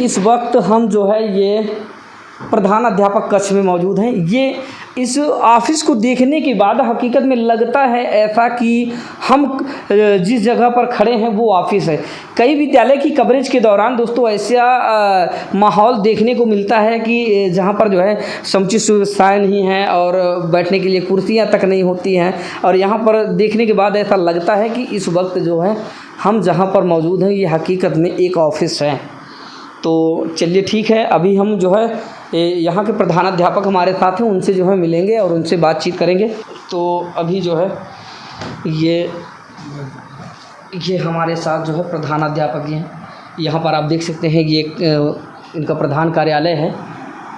इस वक्त हम जो है ये प्रधान अध्यापक कक्ष में मौजूद हैं। ये इस ऑफिस को देखने के बाद हकीकत में लगता है ऐसा कि हम जिस जगह पर खड़े हैं वो ऑफिस है। कई विद्यालय की कवरेज के दौरान दोस्तों ऐसा माहौल देखने को मिलता है कि जहाँ पर जो है समुचित सुविधाएँ नहीं हैं और बैठने के लिए कुर्सियाँ तक नहीं होती हैं, और यहाँ पर देखने के बाद ऐसा लगता है कि इस वक्त जो है हम जहाँ पर मौजूद हैं ये हकीकत में एक ऑफिस है। तो चलिए ठीक है, अभी हम जो है यहाँ के प्रधानाध्यापक हमारे साथ हैं, उनसे जो है मिलेंगे और उनसे बातचीत करेंगे। तो अभी जो है ये हमारे साथ जो है प्रधानाध्यापक हैं। यहाँ पर आप देख सकते हैं ये इनका प्रधान कार्यालय है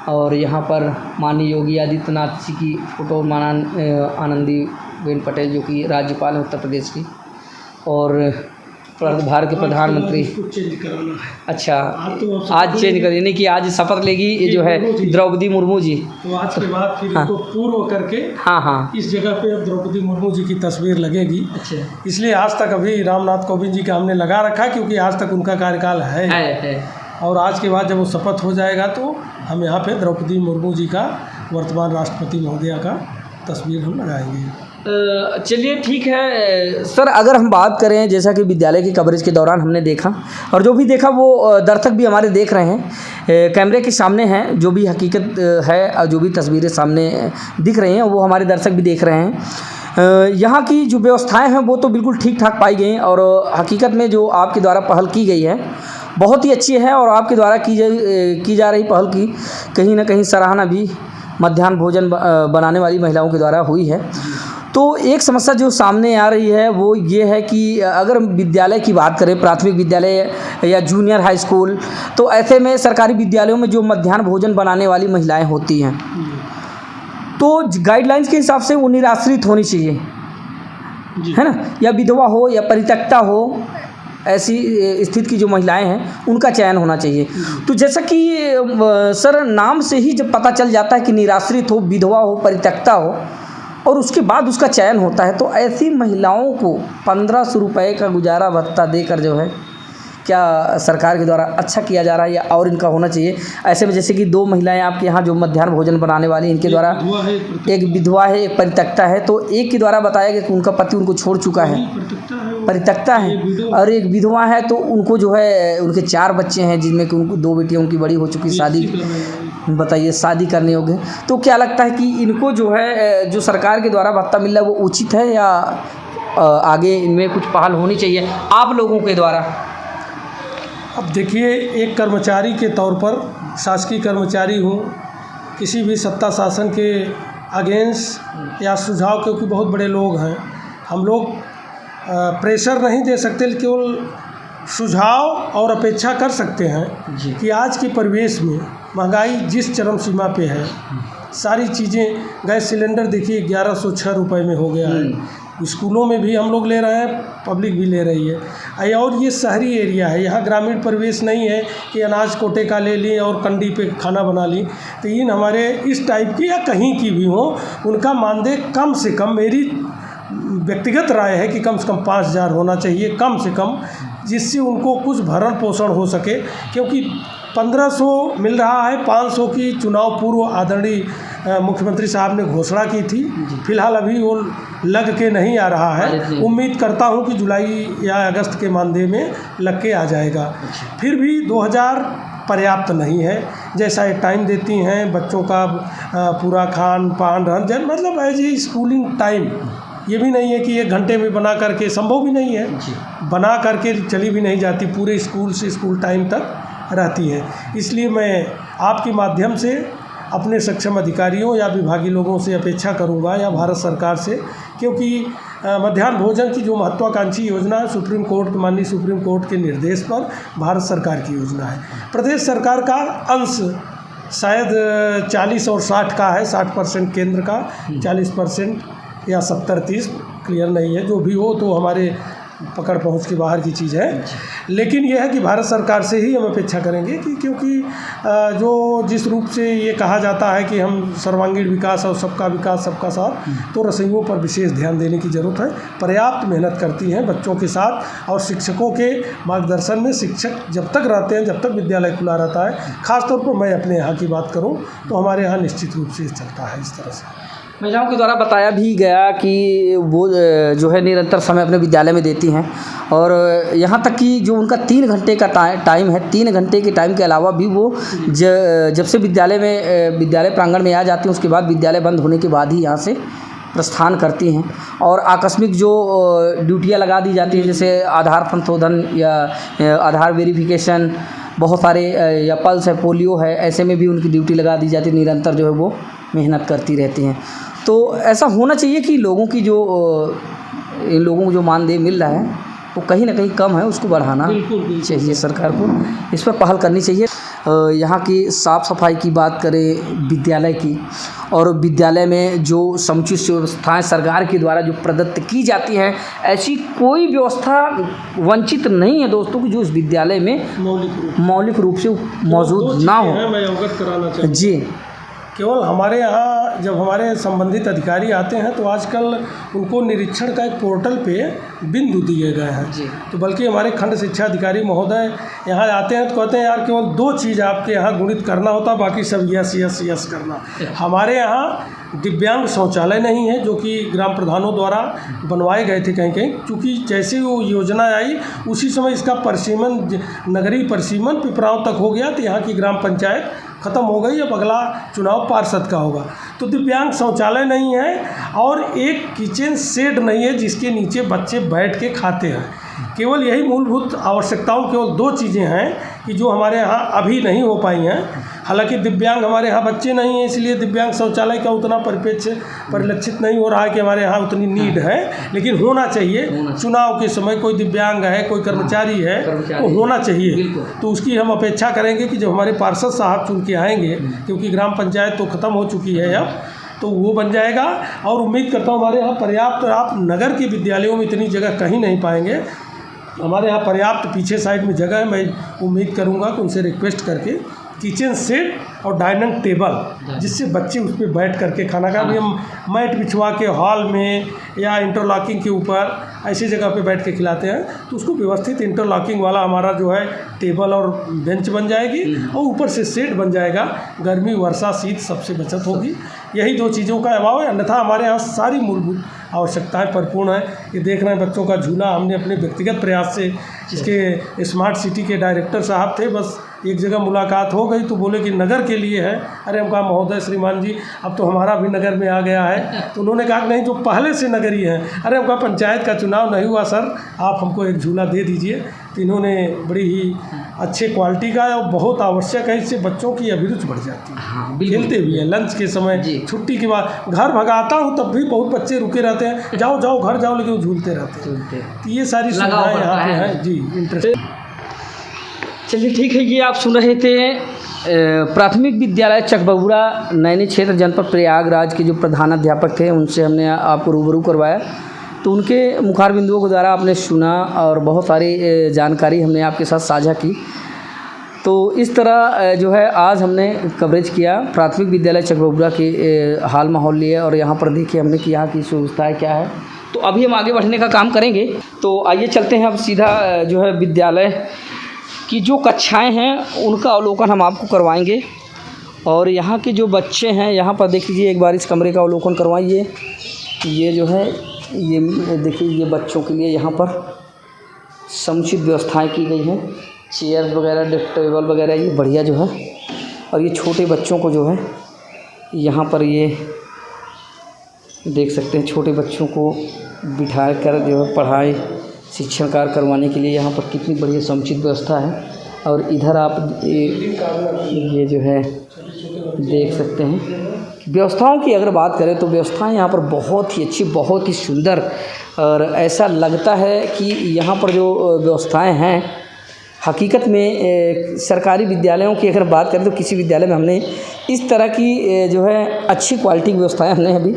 और यहाँ पर माननीय योगी आदित्यनाथ जी की फ़ोटो, आनंदीबेन पटेल जो कि राज्यपाल हैं उत्तर प्रदेश की, और भारत के प्रधानमंत्री। अच्छा, आज चेंज कर, यानी कि आज शपथ लेगी ये जो है द्रौपदी मुर्मू जी। तो आज के बाद फिर इनको पूर्व करके हाँ इस जगह पे अब द्रौपदी मुर्मू जी की तस्वीर लगेगी। अच्छा, इसलिए आज तक अभी रामनाथ कोविंद जी का हमने लगा रखा, क्योंकि आज तक उनका कार्यकाल है। और आज के बाद जब वो शपथ हो जाएगा तो हम यहाँ पे द्रौपदी मुर्मू जी का, वर्तमान राष्ट्रपति महोदया का तस्वीर हम लगाएंगे। चलिए ठीक है सर, अगर हम बात करें जैसा कि विद्यालय की कवरेज के दौरान हमने देखा और जो भी देखा वो दर्शक भी हमारे देख रहे हैं, कैमरे के सामने हैं, जो भी हकीकत है और जो भी तस्वीरें सामने दिख रही हैं वो हमारे दर्शक भी देख रहे हैं। यहाँ की जो व्यवस्थाएं हैं वो तो बिल्कुल ठीक ठाक पाई गई, और हकीकत में जो आपके द्वारा पहल की गई है बहुत ही अच्छी है, और आपके द्वारा की जा रही पहल की कहीं ना कहीं सराहना भी मध्याह्न भोजन बनाने वाली महिलाओं के द्वारा हुई है। तो एक समस्या जो सामने आ रही है वो ये है कि अगर विद्यालय की बात करें, प्राथमिक विद्यालय या जूनियर हाई स्कूल, तो ऐसे में सरकारी विद्यालयों में जो मध्याह्न भोजन बनाने वाली महिलाएं होती हैं तो गाइडलाइंस के हिसाब से वो निराश्रित होनी चाहिए, है ना, या विधवा हो या परित्यक्ता हो, ऐसी स्थिति की जो महिलाएं हैं उनका चयन होना चाहिए। तो जैसा कि सर नाम से ही जब पता चल जाता है कि निराश्रित हो, विधवा हो, परित्यक्ता हो, और उसके बाद उसका चयन होता है, तो ऐसी महिलाओं को 1500 रुपये का गुजारा भत्ता देकर जो है क्या सरकार के द्वारा अच्छा किया जा रहा है या और इनका होना चाहिए। ऐसे में जैसे कि 2 महिलाएं आपके यहाँ जो मध्याह्न भोजन बनाने वाली, इनके द्वारा एक विधवा है, एक परित्यक्ता है, तो एक के द्वारा बताया गया कि उनका पति उनको छोड़ चुका है, परित्यक्ता है, और एक विधवा है, तो उनको जो है उनके 4 बच्चे हैं जिनमें कि उनको 2 बेटियाँ उनकी बड़ी हो चुकी, शादी, बताइए, शादी करने योग्य। तो क्या लगता है कि इनको जो है जो सरकार के द्वारा भत्ता मिल रहा है वो उचित है या आगे इनमें कुछ पहल होनी चाहिए आप लोगों के द्वारा? अब देखिए, एक कर्मचारी के तौर पर, शासकीय कर्मचारी हो, किसी भी सत्ता शासन के अगेंस्ट या सुझाव, क्योंकि बहुत बड़े लोग हैं, हम लोग प्रेशर नहीं दे सकते, केवल सुझाव और अपेक्षा कर सकते हैं कि आज के परिवेश में महंगाई जिस चरम सीमा पे है, सारी चीज़ें, गैस सिलेंडर देखिए 1106 रुपये में हो गया है, स्कूलों में भी हम लोग ले रहे हैं, पब्लिक भी ले रही है, और ये शहरी एरिया है, यहाँ ग्रामीण परिवेश नहीं है कि अनाज कोटे का ले ली और कंडी पे खाना बना ली। तो इन हमारे इस टाइप की या कहीं की भी हो, उनका मानदेय कम से कम, मेरी व्यक्तिगत राय है कि कम से कम 5000 होना चाहिए, कम से कम, जिससे उनको कुछ भरण पोषण हो सके। क्योंकि 1500 मिल रहा है, 500 की चुनाव पूर्व आदरणीय मुख्यमंत्री साहब ने घोषणा की थी, फिलहाल अभी वो लग के नहीं आ रहा है। उम्मीद करता हूं कि जुलाई या अगस्त के मानदेय में लग के आ जाएगा। फिर भी 2000 पर्याप्त नहीं है, जैसा ये टाइम देती हैं बच्चों का पूरा खान पान रहन, मतलब एज ए स्कूलिंग टाइम, ये भी नहीं है कि 1 घंटे में बना करके, संभव भी नहीं है, बना करके चली भी नहीं जाती, पूरे स्कूल से स्कूल टाइम तक रहती है। इसलिए मैं आपके माध्यम से अपने सक्षम अधिकारियों या विभागीय लोगों से अपेक्षा करूंगा, या भारत सरकार से, क्योंकि मध्याह्न भोजन की जो महत्वाकांक्षी योजना है, सुप्रीम कोर्ट, माननीय सुप्रीम कोर्ट के निर्देश पर भारत सरकार की योजना है। प्रदेश सरकार का अंश शायद 40 और 60 का है, 60% केंद्र का, 40% या 70-30, क्लियर नहीं है, जो भी हो। तो हमारे पकड़ पहुंच के बाहर की चीज़ है। लेकिन यह है कि भारत सरकार से ही हम अपेक्षा करेंगे कि क्योंकि जो जिस रूप से ये कहा जाता है कि हम सर्वांगीण विकास और सबका विकास सबका साथ, तो रसोइयों पर विशेष ध्यान देने की ज़रूरत है। पर्याप्त मेहनत करती हैं बच्चों के साथ, और शिक्षकों के मार्गदर्शन में शिक्षक जब तक रहते हैं, जब तक विद्यालय खुला रहता है, ख़ासतौर पर मैं अपने यहाँ की बात करूँ तो हमारे यहाँ निश्चित रूप से चलता है इस तरह से। महिलाओं के द्वारा बताया भी गया कि वो जो है निरंतर समय अपने विद्यालय में देती हैं, और यहाँ तक कि जो उनका 3 घंटे का टाइम है, 3 घंटे के टाइम के अलावा भी वो जब से विद्यालय प्रांगण में आ जाती हैं, उसके बाद विद्यालय बंद होने के बाद ही यहाँ से प्रस्थान करती हैं। और आकस्मिक जो ड्यूटियाँ लगा दी जाती हैं, जैसे आधार संशोधन या आधार वेरिफिकेशन, बहुत सारे या पल्स है, पोलियो है, ऐसे में भी उनकी ड्यूटी लगा दी जाती है। निरंतर जो है वो मेहनत करती रहती हैं। तो ऐसा होना चाहिए कि लोगों की जो इन लोगों को जो मानदेय मिल रहा है वो कहीं ना कहीं कम है, उसको बढ़ाना चाहिए। सरकार को इस पर पहल करनी चाहिए। यहाँ की साफ़ सफाई की बात करें विद्यालय की, और विद्यालय में जो समुचित व्यवस्थाएं सरकार के द्वारा जो प्रदत्त की जाती हैं, ऐसी कोई व्यवस्था वंचित नहीं है दोस्तों कि जो इस विद्यालय में मौलिक रूप से मौजूद ना हो। मैं अवगत कराना चाहूँगा जी, केवल हमारे यहाँ जब हमारे संबंधित अधिकारी आते हैं तो आजकल उनको निरीक्षण का एक पोर्टल पे बिंदु दिए गए हैं। जी। तो बल्कि हमारे खंड शिक्षा अधिकारी महोदय यहाँ आते हैं तो कहते हैं यार केवल 2 चीज़ आपके यहाँ गुणित करना होता, बाकी सब यस यस यस करना। हमारे यहाँ दिव्यांग शौचालय नहीं है, जो कि ग्राम प्रधानों द्वारा बनवाए गए थे कहीं कहीं, क्योंकि जैसे वो योजना आई उसी समय इसका परिसीमन, नगरीय परिसीमन पिपरांव तक हो गया, तो यहाँ की ग्राम पंचायत ख़त्म हो गई। अब अगला चुनाव पार्षद का होगा। तो दिव्यांग शौचालय नहीं है और एक किचन सेट नहीं है जिसके नीचे बच्चे बैठ के खाते हैं। केवल यही मूलभूत आवश्यकताओं, केवल 2 चीज़ें हैं कि जो हमारे यहाँ अभी नहीं हो पाई हैं। हालांकि दिव्यांग हमारे यहाँ बच्चे नहीं हैं, इसलिए दिव्यांग शौचालय का उतना परिप्रेक्ष्य परिलक्षित नहीं हो रहा है कि हमारे यहाँ उतनी नीड है, लेकिन होना चाहिए। चुनाव के समय कोई दिव्यांग है, कोई कर्मचारी है, वो होना चाहिए। तो उसकी हम अपेक्षा करेंगे कि जब हमारे पार्षद साहब चुन के आएंगे, क्योंकि ग्राम पंचायत तो ख़त्म हो चुकी है अब, तो वो बन जाएगा। और उम्मीद करता हूँ हमारे यहाँ पर्याप्त, आप नगर के विद्यालयों में इतनी जगह कहीं नहीं पाएंगे, हमारे यहाँ पर्याप्त पीछे साइड में जगह है। मैं उम्मीद करूँगा कि उनसे रिक्वेस्ट करके किचन सेट और डाइनिंग टेबल, जिससे बच्चे उस पर बैठ करके खाना खा, भी हम मैट बिछवा के हॉल में या इंटरलॉकिंग के ऊपर ऐसी जगह पे बैठ के खिलाते हैं, तो उसको व्यवस्थित इंटरलॉकिंग वाला हमारा जो है टेबल और बेंच बन जाएगी, और ऊपर से सेट बन जाएगा। गर्मी, वर्षा, शीत सबसे बचत होगी। यही 2 चीज़ों का अभाव है, अन्यथा हमारे यहाँ सारी मूलभूत आवश्यकताएं परिपूर्ण है। ये देख रहे हैं बच्चों का झूला, हमने अपने व्यक्तिगत प्रयास से, इसके स्मार्ट सिटी के डायरेक्टर साहब थे, बस एक जगह मुलाकात हो गई तो बोले कि नगर के लिए है। अरे हम कहा महोदय श्रीमान जी अब तो हमारा भी नगर में आ गया है। तो उन्होंने कहा कि नहीं, जो पहले से नगरी है। अरे हम कहा पंचायत का चुनाव नहीं हुआ सर, आप हमको एक झूला दे दीजिए। तो इन्होंने बड़ी ही अच्छे क्वालिटी का, और बहुत आवश्यक है, इससे बच्चों की अभिरुचि बढ़ जाती है। हाँ, खेलते भी हैं लंच के समय, छुट्टी के बाद घर भगाता हूँ तब भी बहुत बच्चे रुके रहते हैं, जाओ जाओ घर जाओ, लेकिन वो झूलते रहते हैं। तो ये सारी सुविधाएं यहाँ पे हैं। जी, इंटरेस्ट। चलिए ठीक है। ये आप सुन रहे थे प्राथमिक विद्यालय चकबगुड़ा नैनी क्षेत्र जनपद प्रयागराज के जो प्रधानाध्यापक थे, उनसे हमने आपको रूबरू करवाया। तो उनके मुखार बिंदुओं के द्वारा आपने सुना और बहुत सारी जानकारी हमने आपके साथ साझा की। तो इस तरह जो है आज हमने कवरेज किया प्राथमिक विद्यालय चकबगुड़ा के हाल माहौल लिए, और यहाँ पर देखिए हमने कि यहाँ की सुविधाएँ क्या है। तो अभी हम आगे बढ़ने का काम करेंगे। तो आइए चलते हैं अब सीधा जो है विद्यालय की जो कक्षाएं हैं उनका अवलोकन हम आपको करवाएंगे। और यहाँ के जो बच्चे हैं, यहाँ पर देख लीजिए, एक बार इस कमरे का अवलोकन करवाइए। ये जो है, ये देखिए, ये बच्चों के लिए यहाँ पर समुचित व्यवस्थाएं की गई हैं, चेयर वगैरह, डेस्क टेबल वगैरह, ये बढ़िया जो है। और ये छोटे बच्चों को जो है यहाँ पर ये देख सकते हैं, छोटे बच्चों को बिठा कर जो है पढ़ाई शिक्षण कार्य करवाने के लिए यहाँ पर कितनी बढ़िया समुचित व्यवस्था है। और इधर आप ये जो है देख सकते हैं। व्यवस्थाओं की अगर बात करें तो व्यवस्थाएं यहाँ पर बहुत ही अच्छी, बहुत ही सुंदर, और ऐसा लगता है कि यहाँ पर जो व्यवस्थाएं हैं हकीकत में सरकारी विद्यालयों की अगर बात करें तो किसी विद्यालय में हमने इस तरह की जो है अच्छी क्वालिटी की व्यवस्थाएं हमने अभी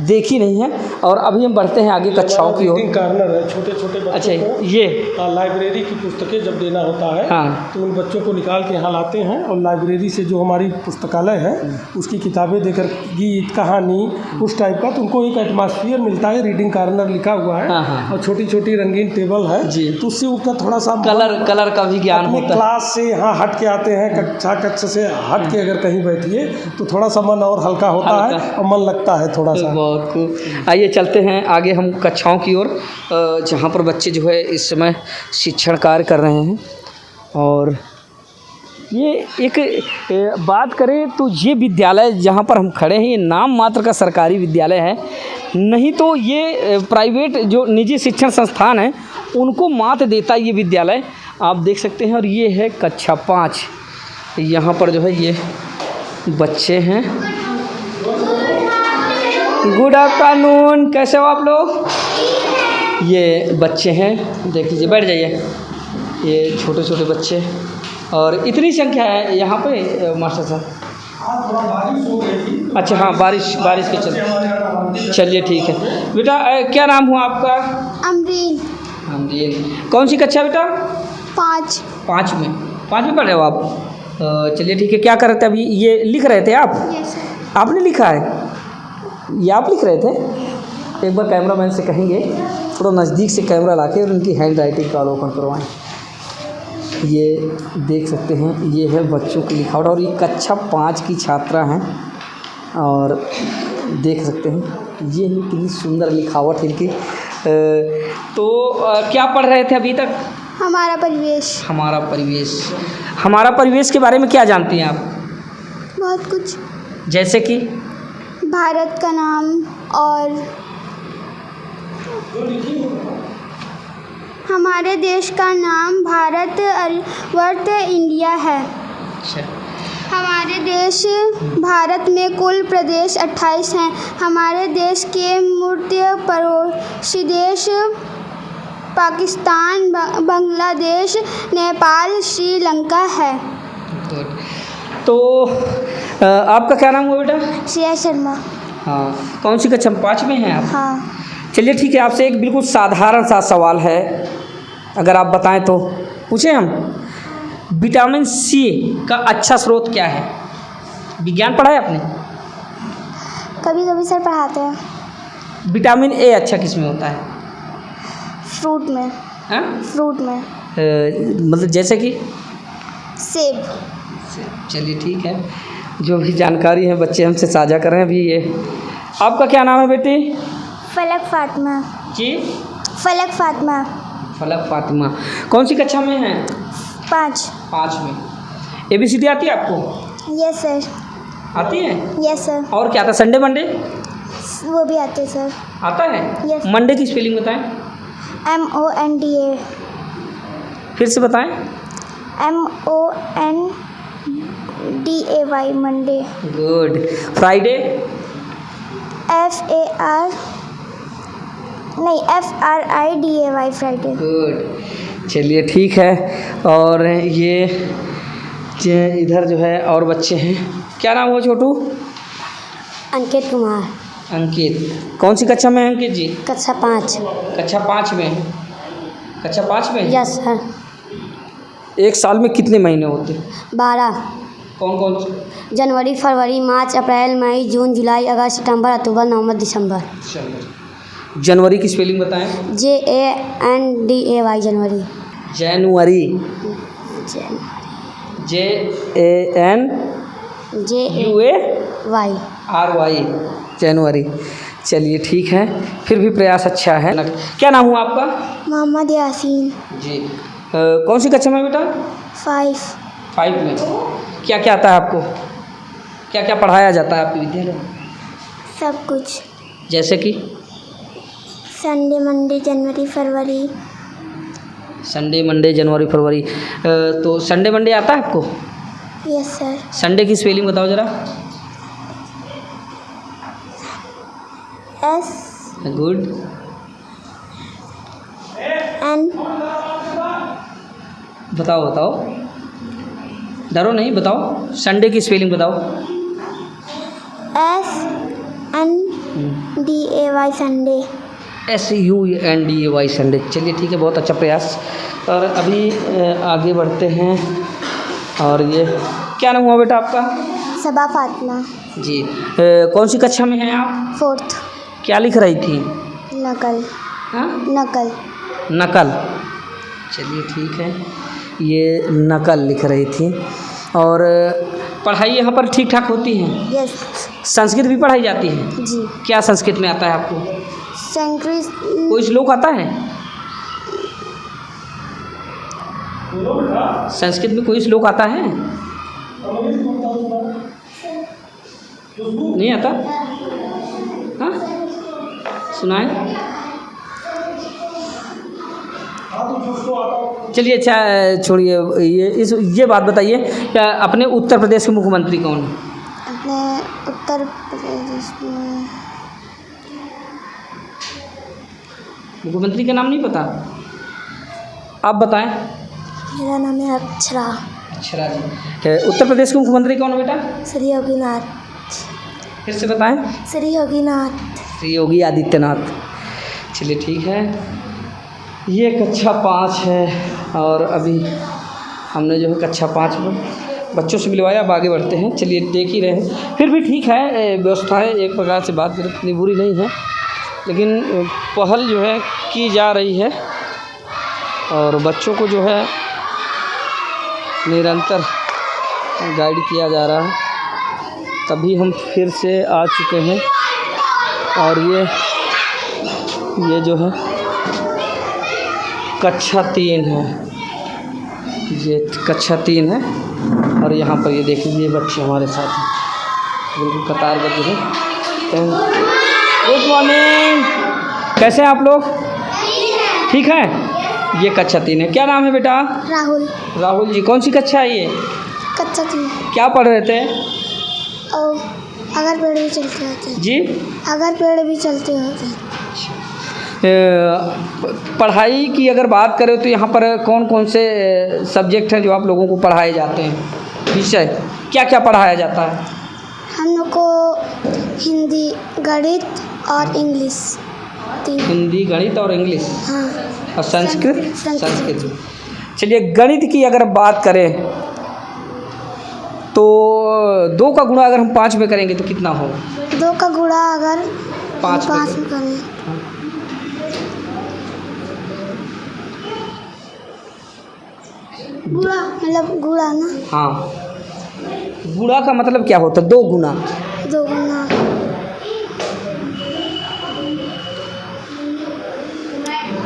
देखी नहीं है। और अभी हम बढ़ते हैं आगे कक्षाओं की ओर। रीडिंग कॉर्नर है, छोटे छोटे बच्चों अच्छा को ये लाइब्रेरी की पुस्तकें जब देना होता है हाँ। तो उन बच्चों को निकाल के यहाँ लाते हैं और लाइब्रेरी से जो हमारी पुस्तकालय है उसकी किताबें देकर गीत कहानी उस टाइप का, तो उनको एक एटमॉस्फेयर मिलता है। रीडिंग कॉर्नर लिखा हुआ है हाँ। और छोटी छोटी रंगीन टेबल है जी। तो उससे उनका थोड़ा सा कलर का भी ज्ञान अपनी होता है। क्लास से यहाँ हट के आते हैं, कक्ष से हट के अगर कहीं बैठिए तो थोड़ा सा मन और हल्का होता है और मन लगता है थोड़ा सा। बहुत खूब। आइए चलते हैं आगे हम कक्षाओं की ओर, जहाँ पर बच्चे जो है इस समय शिक्षण कार्य कर रहे हैं। और ये एक बात करें तो ये विद्यालय जहाँ पर हम खड़े हैं ये नाम मात्र का सरकारी विद्यालय है, नहीं तो ये प्राइवेट जो निजी शिक्षण संस्थान है उनको मात देता ये विद्यालय, आप देख सकते हैं। और ये है कक्षा 5। यहाँ पर जो है ये बच्चे हैं। गुड आफ्टरनून, कैसे हो आप लोग? ये बच्चे हैं, देख लीजिए, बैठ जाइए। ये छोटे छोटे बच्चे और इतनी संख्या है यहाँ पे मास्टर साहब। थोड़ा बारिश हो गई थी। अच्छा हाँ, बारिश के चलते। चलिए ठीक है बेटा। क्या नाम हुआ आपका? अमरीन। अमरीन, कौन सी कक्षा बेटा? 5। 5 में पढ़ रहे हो आप? चलिए ठीक है। क्या कर रहे थे अभी? ये लिख रहे थे आप? Yes sir. आपने लिखा है? ये आप लिख रहे थे? एक बार कैमरामैन से कहेंगे थोड़ा नज़दीक से कैमरा लाके और उनकी हैंड राइटिंग का अवलोकन करवाएं। ये देख सकते हैं, ये है बच्चों की लिखावट और ये कक्षा 5 की छात्रा हैं। और देख सकते हैं ये कितनी सुंदर लिखावट है इनकी। तो क्या पढ़ रहे थे अभी तक? हमारा परिवेश। हमारा परिवेश के बारे में क्या जानती हैं आप? बहुत कुछ, जैसे कि भारत का नाम और हमारे देश का नाम भारत वर्त इंडिया है। अच्छा। हमारे देश भारत में कुल प्रदेश 28 हैं। हमारे देश के मूर्ति पड़ोसी देश पाकिस्तान, बांग्लादेश, नेपाल, श्रीलंका है। तो आपका क्या नाम हुआ बेटा? श्रेया शर्मा। हाँ, कौन सी कक्षा? 5 में हैं आप? हाँ। चलिए ठीक है, आपसे एक बिल्कुल साधारण सा सवाल है, अगर आप बताएं तो पूछें हम। विटामिन सी का अच्छा स्रोत क्या है? विज्ञान पढ़ा है आपने? कभी कभी सर पढ़ाते हैं। विटामिन ए अच्छा किस में होता है? फ्रूट में। हाँ? फ्रूट में मतलब जैसे कि सेब। चलिए ठीक है, जो भी जानकारी है बच्चे हमसे साझा कर रहे हैं अभी। ये आपका क्या नाम है बेटी? फलक फातिमा। जी? फलक फातिमा। फलक फातिमा, कौन सी कक्षा में हैं? 5 में। ABCD आती है आपको? Yes sir. आती है? Yes sir. और क्या आता है? संडे मंडे वो भी आते सर। आता है? यस। मंडे की स्पेलिंग बताएं। MONDA। फिर से बताएं। MONDAY Monday. Good. Friday? FRIDAY Friday. Good. चलिए ठीक है। और ये इधर जो है और बच्चे हैं, क्या नाम हुआ छोटू? अंकित कुमार। अंकित, कौन सी कक्षा में हैं अंकित जी? कक्षा 5। कक्षा 5 में? कक्षा 5 में? Yes sir. एक साल में कितने महीने होते हैं? 12। कौन कौन से? जनवरी, फरवरी, मार्च, अप्रैल, मई, जून, जुलाई, अगस्त, सितंबर, अक्टूबर, नवंबर, दिसंबर। जनवरी की स्पेलिंग बताएं। JANDAY जनवरी। जनवरी। JANUARY जनवरी। चलिए ठीक है, फिर भी प्रयास अच्छा है। क्या नाम हुआ आपका? मोहम्मद यासीन। जी। कौन सी कक्षा में बेटा? 5 में। क्या क्या आता है आपको? क्या क्या पढ़ाया जाता है आपके विद्यालय में? सब कुछ, जैसे कि संडे मंडे जनवरी फरवरी। संडे मंडे जनवरी फरवरी। तो संडे मंडे आता है आपको? Yes sir. संडे की स्पेलिंग बताओ ज़रा। S good. N। बताओ, डरो नहीं, बताओ। संडे की स्पेलिंग बताओ। SUNDAY Sunday. SUNDAY Sunday. चलिए ठीक है, बहुत अच्छा प्रयास। और अभी आगे बढ़ते हैं। और ये क्या नाम हुआ बेटा आपका? सबा फातिमा। जी। कौन सी कक्षा में हैं आप? 4th। क्या लिख रही थी? नकल। हाँ, नकल। नकल। चलिए ठीक है, ये नकल लिख रही थी। और पढ़ाई यहाँ पर ठीक ठाक होती है? यस। संस्कृत भी पढ़ाई जाती है? जी। क्या संस्कृत में आता है आपको? संस्कृत। कोई श्लोक आता है? संस्कृत में कोई श्लोक आता है? नहीं आता? हाँ, सुनाए। चलिए अच्छा, छोड़िए ये बात बताइए, क्या अपने उत्तर प्रदेश के मुख्यमंत्री कौन है? अपने उत्तर प्रदेश में मुख्यमंत्री का नाम नहीं पता? आप बताएं। मेरा नाम है अक्षरा। अक्षरा जी। उत्तर प्रदेश के मुख्यमंत्री कौन है बेटा? श्री योगीनाथ। फिर से बताएं। श्री योगीनाथ। श्री योगी आदित्यनाथ। चलिए ठीक है, ये कक्षा 5 है। और अभी हमने जो है कक्षा 5 में बच्चों से मिलवाया। अब आगे बढ़ते हैं। चलिए देख ही रहे हैं, फिर भी ठीक है, व्यवस्थाएं एक प्रकार से बात करें इतनी बुरी नहीं है, लेकिन पहल जो है की जा रही है और बच्चों को जो है निरंतर गाइड किया जा रहा है। तभी हम फिर से आ चुके हैं। और ये जो है कक्षा 3 है, ये कक्षा 3 है। और यहाँ पर ये देख लीजिए बच्चे हमारे साथ हैं, बिल्कुल कतारबद्ध है। गुड मॉर्निंग, कैसे हैं आप लोग? ठीक है। ये कक्षा 3 है। क्या नाम है बेटा? राहुल। राहुल जी। कौन सी कक्षा है ये? कक्षा 3। क्या पढ़ रहे थे? और अगर पेड़ भी चलते होते हैं। जी, अगर पेड़ भी चलते होते हैं। पढ़ाई की अगर बात करें तो यहाँ पर कौन कौन से सब्जेक्ट हैं जो आप लोगों को पढ़ाए जाते हैं? विषय क्या क्या पढ़ाया जाता है? हम लोग को हिंदी, गणित और इंग्लिश। 3। हिंदी, गणित और इंग्लिश। हाँ। और संस्कृत? संस्कृत। चलिए गणित की अगर बात करें तो 2 का गुणा अगर हम 5 में करेंगे तो कितना होगा? 2 का गुणा अगर 5 में करें, गुणा मतलब गुणा ना। हाँ, गुणा का मतलब क्या होता है? 2 गुना। 2 गुना।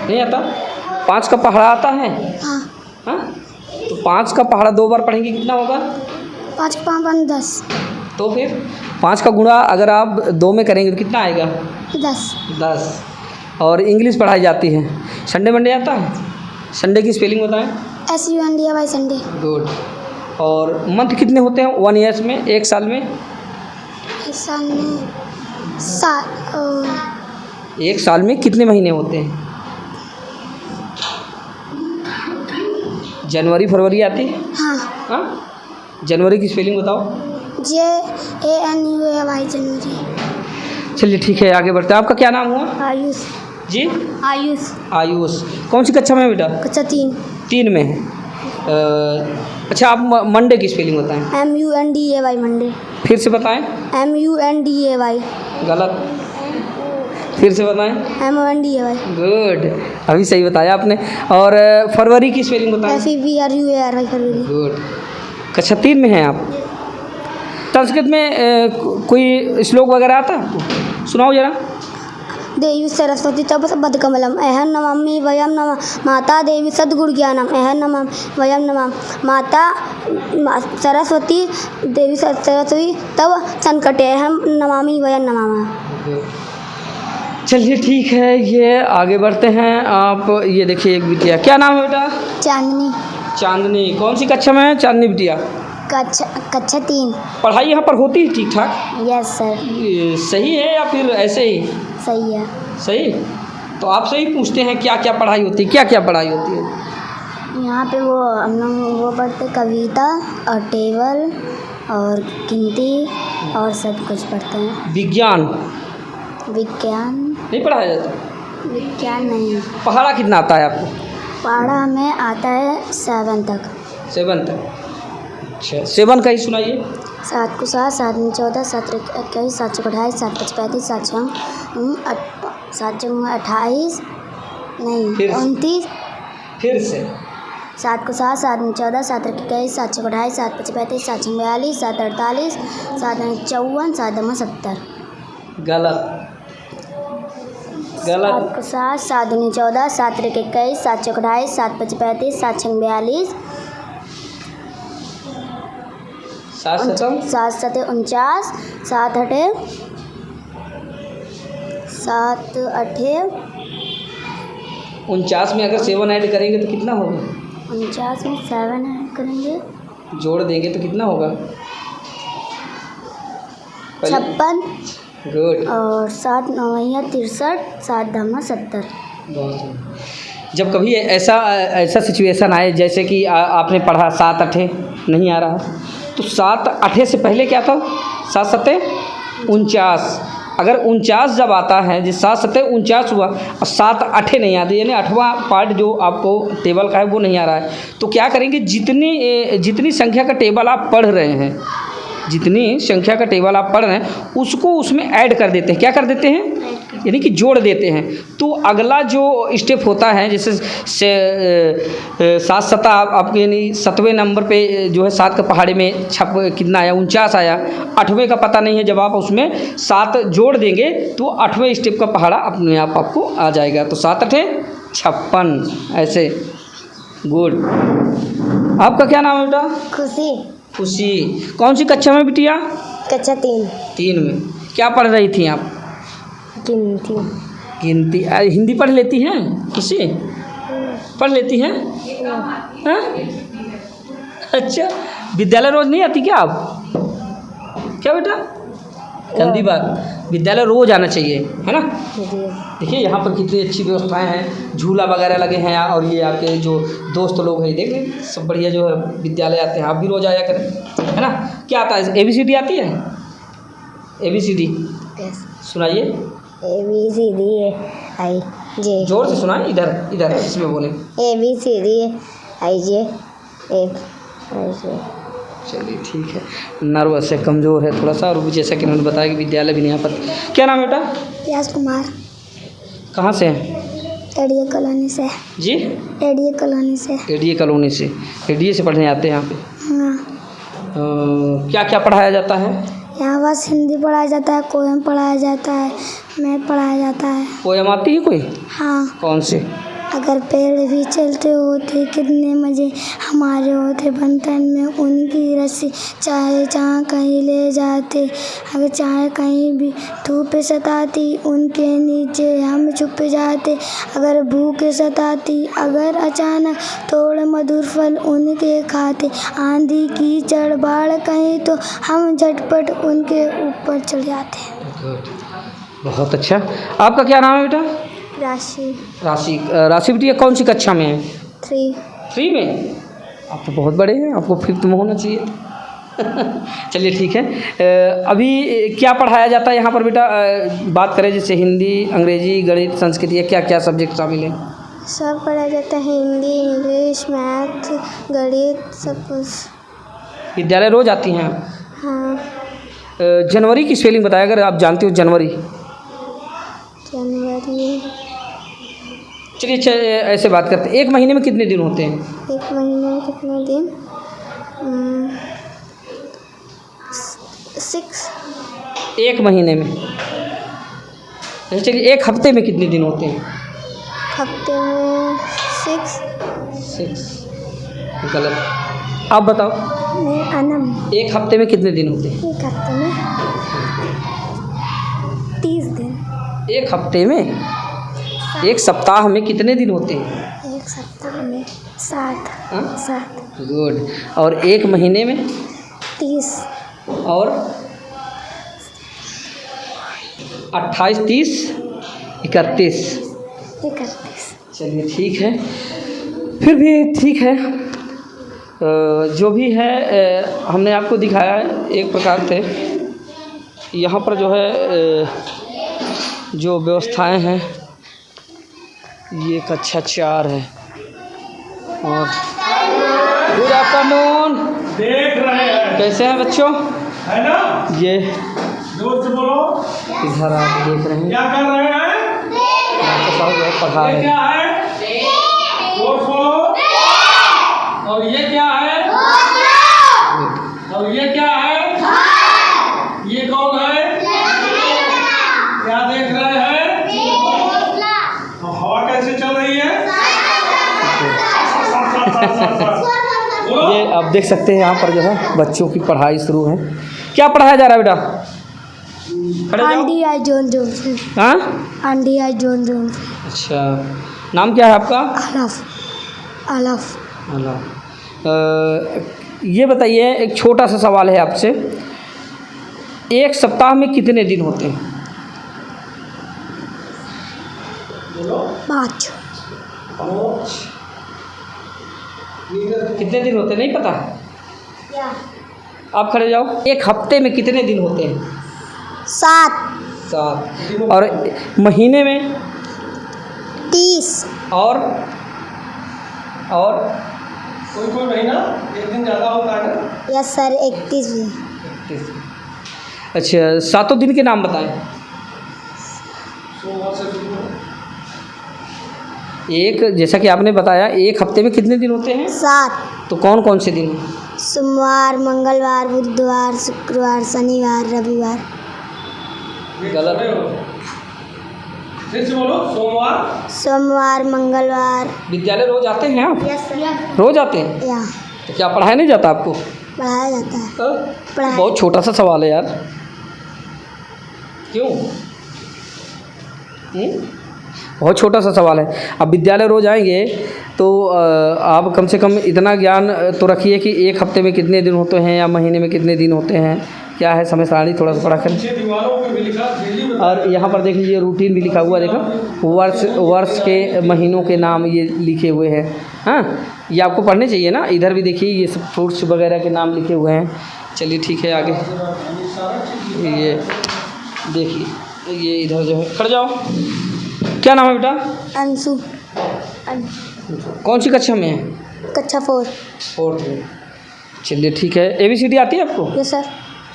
नहीं आता? 5 का पहाड़ा आता है? हाँ। हाँ, तो 5 का पहाड़ा 2 बार पढ़ेंगे कितना होगा? 5 के 5 10। तो फिर 5 का गुणा अगर आप 2 में करेंगे तो कितना आएगा? 10। और इंग्लिश पढ़ाई जाती है। संडे मंडे आता है? संडे की स्पेलिंग बताएं। SUNDAY Sunday. गुड। और मंथ कितने होते हैं 1 ईयर्स में, 1 साल में? एक साल में 7। 1 साल में कितने महीने होते हैं? जनवरी फरवरी आती है? हाँ। हाँ, जनवरी की स्पेलिंग बताओ। JANUAY जनवरी। चलिए ठीक है, आगे बढ़ते हैं। आपका क्या नाम हुआ? आयुष। जी, आयुष। आयुष। कौन सी कक्षा में है बेटा? कक्षा 3। 3 में है। अच्छा, आप मंडे की स्पेलिंग बताएं। MUNDAY Monday. फिर से बताएं। MUNDAY। गलत, फिर से बताएं। MUNDAY। गुड, अभी सही बताया आपने। और फरवरी की स्पेलिंग बताएं। FEBRUARY फरवरी। गुड। कक्षा 3 में हैं आप। संस्कृत में कोई श्लोक वगैरह आता है आपको? सुनाओ जरा। देवी सरस्वती तब बदकमलम अहं नमामि वयं नमः माता देवी सद्गुरु ज्ञानम अहं नमः वयं नमः माता सरस्वती देवी सरस्वती तब संकटे अहं नमामि वयं नमामः। चलिए ठीक है, ये आगे बढ़ते हैं। आप ये देखिए एक बिटिया, क्या नाम है बेटा? चांदनी। चांदनी। कौन सी कक्षा में है चांदनी बिटिया? कक्षा 3। पढ़ाई यहाँ पर होती है ठीक ठाक? Yes sir. ये सही है या फिर ऐसे ही? सही है। सही। तो आपसे ही पूछते हैं क्या क्या पढ़ाई होती है, क्या क्या पढ़ाई होती है? यहाँ पे हम लोग वो पढ़ते कविता और टेबल और गिनती और सब कुछ पढ़ते हैं। विज्ञान विज्ञान नहीं पढ़ाया जाता? विज्ञान नहीं। पहाड़ा कितना आता है आपको? पढ़ा हमें आता है 7 तक। 7 तक। अच्छा 7 का ही सुनाइए। 7 को 7, 7 में 14, 7 21, 7 को 28, 7 5 35, 7 6 7 28 नहीं फिर 29। फिर से 7 को 7, 7 में 14, 7 21, 7 को 28, 7 5 35, 7 42, 7 48, 7 54, 7 70। गलत। 7 को 7, 7 में 14, 7 21, 7 28, 7 5 35, 7 42, 7 7 7 7 49, 7 8 7 8 49 में अगर 7 ऐड करेंगे तो कितना होगा? 49 में 7 ऐड करेंगे जोड़ देंगे तो कितना होगा? 56 गुड। और 7 9 63, 7 10 70। जब कभी ऐसा सिचुएशन आए जैसे कि आपने पढ़ा 7 8 नहीं आ रहा, तो 7 8 से पहले क्या था? 7 7 49। अगर 49 जब आता है, जिस 7 7 49 हुआ और 7 8 नहीं आती, यानी 8वां पार्ट जो आपको टेबल का है वो नहीं आ रहा है, तो क्या करेंगे? जितनी संख्या का टेबल आप पढ़ रहे हैं, जितनी संख्या का टेबल आप पढ़ रहे हैं उसको उसमें ऐड कर देते हैं। क्या कर देते हैं? यानी कि जोड़ देते हैं। तो अगला जो स्टेप होता है, जैसे 7 7 आपके यानी 7वें नंबर पे जो है 7 का पहाड़े में कितना आया? 49 आया। 8वें का पता नहीं है, जब आप उसमें 7 जोड़ देंगे तो 8वें स्टेप का पहाड़ा अपने आप आपको आ जाएगा। तो 7 8 56 ऐसे। गुड। आपका क्या नाम है बेटा? खुशी। खुशी। कौन सी कक्षा में बिटिया? कक्षा 3 में। क्या पढ़ रही थी आप? गिनती। गिनती। हिंदी पढ़ लेती हैं? खुशी पढ़ लेती हैं? हाँ? अच्छा, विद्यालय रोज नहीं आती क्या आप? क्या बेटा? गंदी बात। विद्यालय रोज आना चाहिए, है ना? देखिए यहाँ पर कितनी अच्छी व्यवस्थाएं हैं, झूला वगैरह लगे हैं, और ये आपके जो दोस्त लोग हैं देख लें, सब बढ़िया जो है विद्यालय आते हैं। आप भी रोज आया करें, है ना? क्या आता है? ABCD आती है? ABCD सुनाइए। ABCD I J। जोर से सुनाए, इधर इसमें बोले। ABCD I J F I J। चलिए ठीक है। नर्वस है, कमज़ोर है थोड़ा सा, और जैसा कि उन्होंने बताया कि विद्यालय भी नहीं आ पाता। क्या नाम है बेटा? यश कुमार। कहाँ से हैं? एडीए कॉलोनी से। जी? एडीए कॉलोनी से। एडीए कॉलोनी से। एडीए से पढ़ने आते हैं यहाँ पे? हाँ। क्या क्या पढ़ाया जाता है यहाँ? बस हिंदी पढ़ाया जाता है, पोएम पढ़ाया जाता है, मैथ पढ़ाया जाता है। पोएम आती है कोई? हाँ। कौन से? अगर पेड़ भी चलते होते कितने मज़े हमारे होते, बंधन में उनकी रस्सी, चाहे जहाँ कहीं ले जाते, अगर चाहे कहीं भी धूप सताती उनके नीचे हम छुप जाते, अगर भूख सताती अगर अचानक थोड़े मधुर फल उनके खाते, आंधी की चढ़ बाढ़ कहीं तो हम झटपट उनके ऊपर चढ़ जाते। बहुत अच्छा। आपका क्या नाम है बेटा? राशि बेटिया कौन सी कक्षा में है? 3 में। आप तो बहुत बड़े हैं, आपको 5th में होना चाहिए। चलिए ठीक है। अभी क्या पढ़ाया जाता है यहाँ पर बेटा? बात करें जैसे हिंदी, अंग्रेजी, गणित, संस्कृत, ये क्या क्या सब्जेक्ट शामिल हैं? सब पढ़ाया जाता है, हिंदी, इंग्लिश, मैथ, गणित, सब कुछ। विद्यालय रोज आती हैं? हाँ। जनवरी की स्पेलिंग बताया अगर आप जानते हो। जनवरी। चलिए ऐसे बात करते हैं, 1 महीने में कितने दिन होते हैं? 1 महीने में कितने दिन? 6। 1 महीने में। चलिए 1 हफ्ते में कितने दिन होते हैं? हफ्ते में 6। गलत। आप बताओ। नहीं, अनम। 1 हफ्ते में कितने दिन होते हैं? 1 हफ्ते में 30 दिन। 1 हफ्ते में? 1 सप्ताह में कितने दिन होते हैं? 1 सप्ताह में 7। हाँ? 7। गुड। और 1 महीने में? 30। और 28 30 31। चलिए ठीक है, फिर भी ठीक है। जो भी है हमने आपको दिखाया है एक प्रकार से। यहाँ पर जो है जो व्यवस्थाएं हैं, ये कक्षा 4 है। और गुड आफ्टरनून, देख रहे हैं कैसे हैं बच्चों? है ना, ये जोर से बोलो, इधर आप देख रहे हैं क्या कर रहे हैं, मास्टर साहब जो है पढ़ा ये रहे क्या हैं। है, जोर से बोलो। और ये क्या है, और ये क्या है, ये कौन है, क्या देख रहे हैं, हवा कैसे चल रही है, बोलो। ये आप देख सकते हैं यहाँ पर जो है बच्चों की पढ़ाई शुरू है। क्या पढ़ाया जा रहा है बेटा? खड़े जाओ। आंडी आई जोन जोन हाँ, आंडी आई जोन जोन अच्छा, नाम क्या है आपका? अलफ अलफ ये बताइए, एक छोटा सा सवाल है आपसे, एक सप्ताह में कितने दिन होते हैं? 5 कितने दिन होते हैं नहीं पता? आप खड़े जाओ। एक हफ्ते में कितने दिन होते हैं? 7 7। और महीने में? 30 और कोई महीना एक दिन ज़्यादा होता है ना। यस सर 31 भी। अच्छा, 7 दिन के नाम बताएं। सोमवार से शुरू हो। एक, जैसा कि आपने बताया, एक हफ्ते में कितने दिन होते हैं? 7 तो कौन कौन से दिन हैं? सोमवार, मंगलवार, बुधवार, शुक्रवार, शनिवार, रविवार। गलत। फिर से बोलो, सोमवार, सोमवार, मंगलवार। विद्यालय रोज आते हैं आप? Yes sir. रोज आते हैं? या तो क्या पढ़ाया नहीं जाता आपको? पढ़ाया जाता है। पढ़ाया। बहुत छोटा सा सवाल है यार, क्यों? बहुत छोटा सा सवाल है। अब विद्यालय रोज आएंगे तो आप कम से कम इतना ज्ञान तो रखिए कि एक हफ्ते में कितने दिन होते हैं या महीने में कितने दिन होते हैं, क्या है समय सारणी थोड़ा सा पढ़ा कर। पीछे दीवारों पे भी लिखा, डेली में और यहाँ पर देख लीजिए रूटीन भी लिखा हुआ है, देखो वर्ष के महीनों के नाम ये लिखे हुए हैं। हाँ, ये आपको पढ़ने चाहिए ना। इधर भी देखिए, ये सब फ्रूट्स वगैरह के नाम लिखे हुए हैं। चलिए ठीक है, आगे ये देखिए, ये इधर जो है, खड़ जाओ। क्या नाम है बेटा? अंशु। कौन सी कक्षा में है? कक्षा 4। 4th में। चलिए ठीक है। ABCD आती है आपको? Yes sir.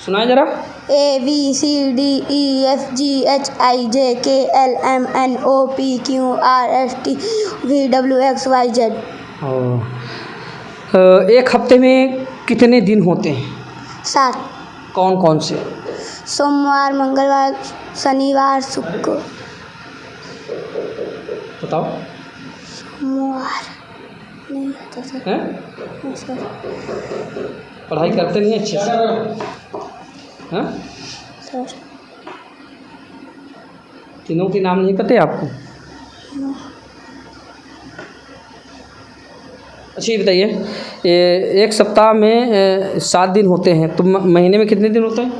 सुनाए ज़रा। ABCDEFGHIJKLMNOPQRSTVWXYZ। एक हफ्ते में कितने दिन होते हैं? 7। कौन कौन से? सोमवार, मंगलवार, शनिवार, शुक्र। बताओ। सोमवार नहीं होता सर। हैं? नहीं सर। पढ़ाई करते नहीं अच्छे से? हाँ, सर तीनों के नाम नहीं पते आपको? अच्छा, ये बताइए, एक सप्ताह में 7 दिन होते हैं, तो महीने में कितने दिन होते हैं?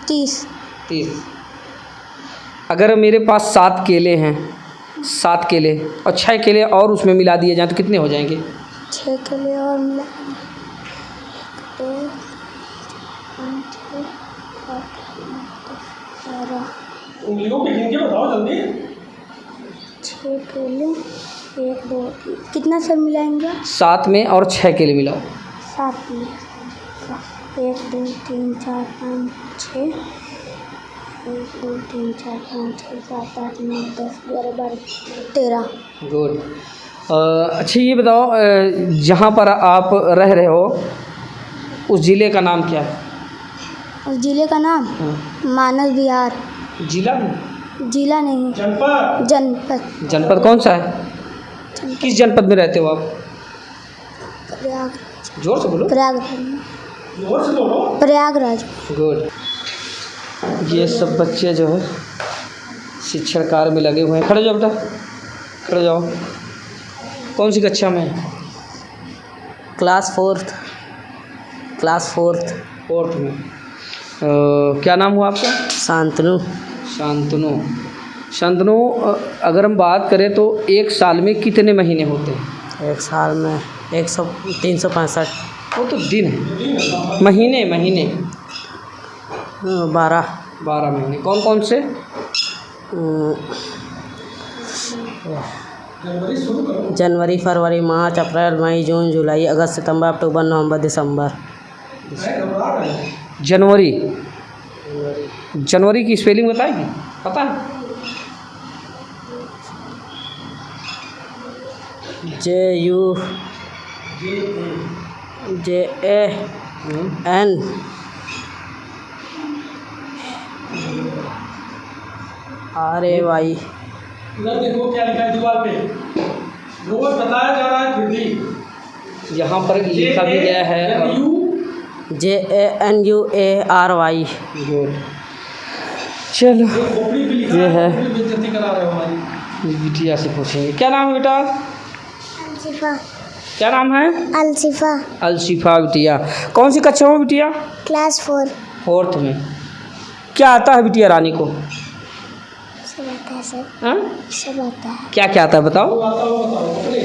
30। 30। अगर मेरे पास 7 केले हैं, 7 केले और 6 केले और उसमें मिला दिए जाएँ तो कितने हो जाएंगे? 6 के लिए और मिला 12। उंगलियों पे गिन के बताओ जल्दी। 6 के लिए 1 2 कितना सर मिलाएंगे? 7 में और 6 केले मिलाओ। 7 में 1 2 3 4 5 6 1 2 3 4 5 6 7 8 9 10 11 12 13। गुड। अच्छा, ये बताओ, जहाँ पर आप रह रहे हो उस ज़िले का नाम क्या है? उस जिले का नाम मानस विहार। जिला में? जिला नहीं, जनपद। जनपद। जनपद कौन सा है? किस जनपद में रहते हो आप? प्रयागराज। जोर से बोलो। प्रयागराज। जोर से बोलो। प्रयागराज। गुड। ये सब बच्चे जो है शिक्षण कार्य में लगे हुए हैं। खड़े जाओ बेटा, खड़े जाओ। कौन सी कक्षा में? Class 4th। Class 4th। 4th में। क्या नाम हुआ आपका? शांतनु। शांतनु। शांतनु, अगर हम बात करें तो एक साल में कितने महीने होते हैं? एक साल में 365 वो तो दिन है। महीने महीने 12 12 महीने कौन कौन से? जनवरी, फरवरी, मार्च, अप्रैल, मई, जून, जुलाई, अगस्त, सितंबर, अक्टूबर, नवंबर, दिसंबर। जनवरी। जनवरी की स्पेलिंग बताएगी? पता है? JUJANRAY। इधर देखो क्या लिखा है दीवार पे, रोज बताया जा रहा है फिर भी। यहाँ पर लिखा भी गया है। JANUARY। गुड। चलो खोपड़ी पे लिखा ये है। बेइज्जती करा रहे हो हमारी। बिटिया से पूछेंगे क्या नाम है बेटा? अलशिफा। क्या नाम है? अलशिफा। अलशिफा। बिटिया कौन सी कक्षा में बिटिया? क्लास 4। 4th में। क्या आता है बिटिया रानी को? सब आता है सर, हाँ? सब आता है। क्या क्या आता है बताओ?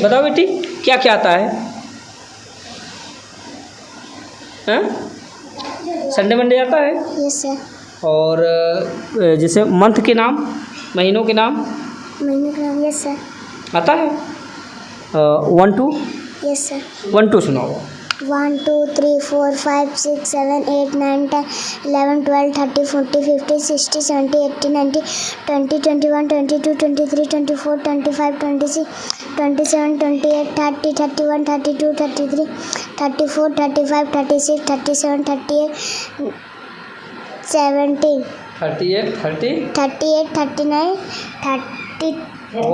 बताओ बेटी क्या क्या आता है? हाँ? संडे मंडे आता है? Yes sir. और जैसे मंथ के नाम, महीनों के नाम महीने का नाम? Yes sir. आता है? 1 2 यस सर। 1 2 सुनाओ। 1 2 3 4 5 6 7 8 9 10 11 12 13 14 15 16 17 18 19 20 21 22 23 24 25 26 27 28 30 31 32 33 34 35 36 37 38 17 38 30 38 39 30 40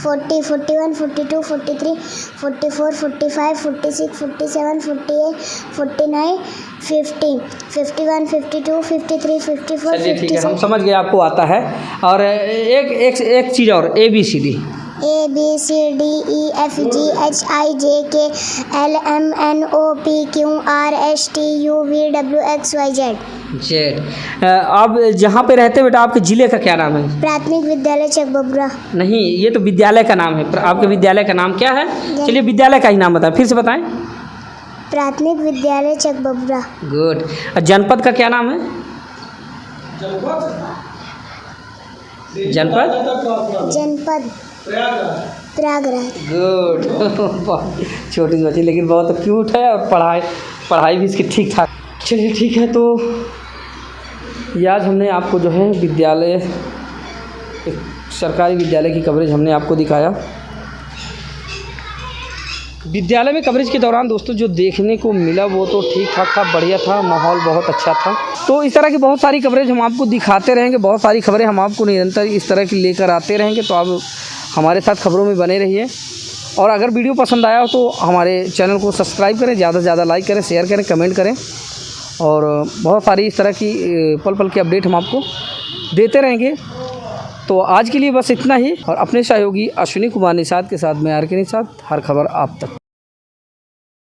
40 41 42 43 44 45 46 47 48 49 50 51 52 53 54 चलिए ठीक है, हम 57 समझ गए आपको आता है। और एक चीज़ और, ABCD। A B C D E F G H I J K L M N O P Q R S T U V W X Y Z। Z. आप जहाँ पे रहते हैं बेटा, आपके ज़िले का क्या नाम है? प्राथमिक विद्यालय चकबबरा। नहीं, ये तो विद्यालय का नाम है। आपके विद्यालय का नाम क्या है? चलिए विद्यालय का ही नाम बताएं, फिर से बताएं। प्राथमिक विद्यालय चकबबरा। गुड। जनपद का क्या नाम है? जनपद जनपद प्रयागराज। गुड। छोटी सी बच्ची लेकिन बहुत क्यूट है, और पढ़ाई भी इसकी ठीक ठाक। चलिए ठीक है, तो ये आज हमने आपको जो है विद्यालय, एक सरकारी विद्यालय की कवरेज हमने आपको दिखाया। विद्यालय में कवरेज के दौरान दोस्तों जो देखने को मिला वो तो ठीक ठाक था, बढ़िया था, माहौल बहुत अच्छा था। तो इस तरह की बहुत सारी कवरेज हम आपको दिखाते रहेंगे, बहुत सारी खबरें हम आपको निरंतर इस तरह की लेकर आते रहेंगे। तो आप हमारे साथ खबरों में बने रहिए, और अगर वीडियो पसंद आया हो तो हमारे चैनल को सब्सक्राइब करें, ज़्यादा से ज़्यादा लाइक करें, शेयर करें, कमेंट करें, और बहुत सारी इस तरह की पल पल की अपडेट हम आपको देते रहेंगे। तो आज के लिए बस इतना ही, और अपने सहयोगी अश्विनी कुमार निषाद के साथ मैं आर के निषाद, हर खबर आप तक।